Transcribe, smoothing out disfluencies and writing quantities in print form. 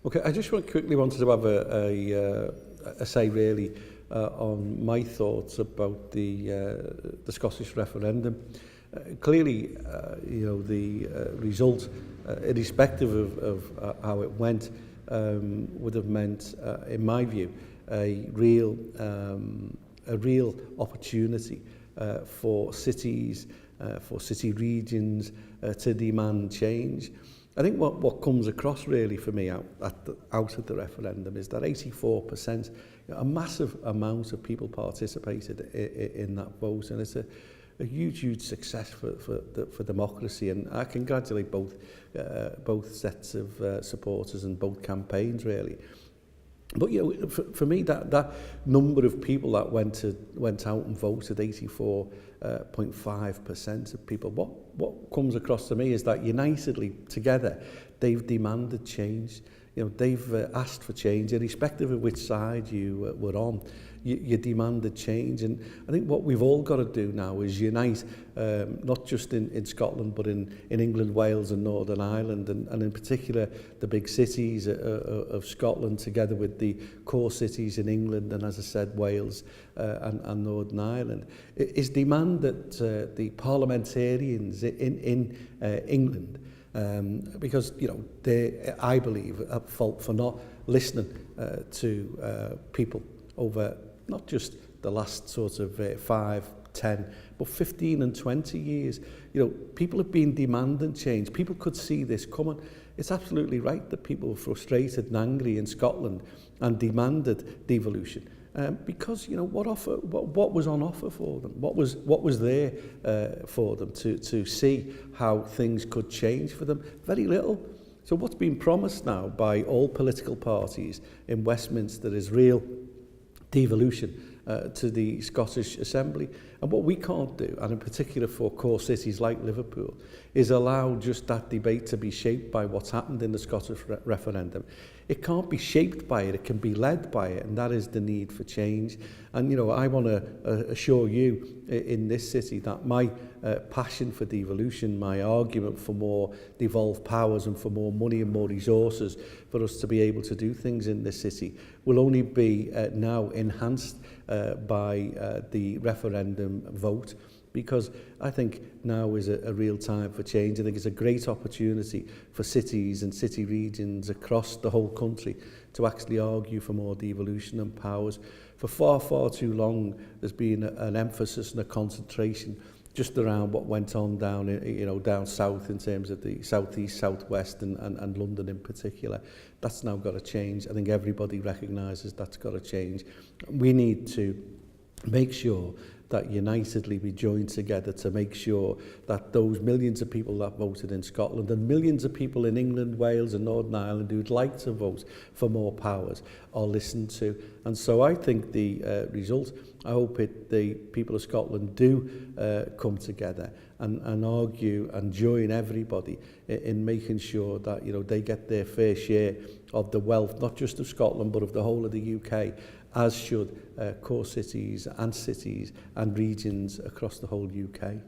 Okay, I just quickly wanted to have a say really on my thoughts about the Scottish referendum. Clearly, the result, irrespective of how it went, would have meant, in my view, a real opportunity for cities, for city regions to demand change. I think what comes across really for me out of the referendum is that 84%, a massive amount of people participated in that vote, and it's a huge success for democracy. And I congratulate both sets of supporters and both campaigns really. But for me, that number of people that went out and voted, 84.5% of people, what comes across to me is that unitedly together they've demanded change. They've asked for change, irrespective of which side you were on. You demanded change, and I think what we've all got to do now is unite, not just in Scotland, but in England, Wales and Northern Ireland, and in particular the big cities of Scotland, together with the core cities in England and, as I said, Wales and Northern Ireland. Is demand that the parliamentarians in England, because they, I believe, are at fault for not listening to people over not just the last sort of 5, 10, but 15 and 20 years. People have been demanding change. People could see this coming. It's absolutely right that people were frustrated and angry in Scotland and demanded devolution. Because what was on offer for them? What was there for them to see how things could change for them? Very little. So what's been promised now by all political parties in Westminster is real devolution to the Scottish Assembly. And what we can't do, and in particular for core cities like Liverpool, is allow just that debate to be shaped by what's happened in the Scottish referendum. It can't be shaped by it, it can be led by it, and that is the need for change. And I want to assure you in this city that my passion for devolution, my argument for more devolved powers and for more money and more resources for us to be able to do things in this city will only be now enhanced by the referendum vote, because I think now is a real time for change. I think it's a great opportunity for cities and city regions across the whole country to actually argue for more devolution and powers. For far too long, there's been an emphasis and a concentration just around what went on down south in terms of the southeast, southwest and London in particular. That's now got to change. I think everybody recognises that's got to change. We need to make sure that unitedly we join together to make sure that those millions of people that voted in Scotland and millions of people in England, Wales and Northern Ireland who'd like to vote for more powers are listened to. And so I think the result, I hope the people of Scotland do come together and argue and join everybody in making sure that they get their fair share of the wealth, not just of Scotland but of the whole of the UK, as should core cities and regions across the whole UK.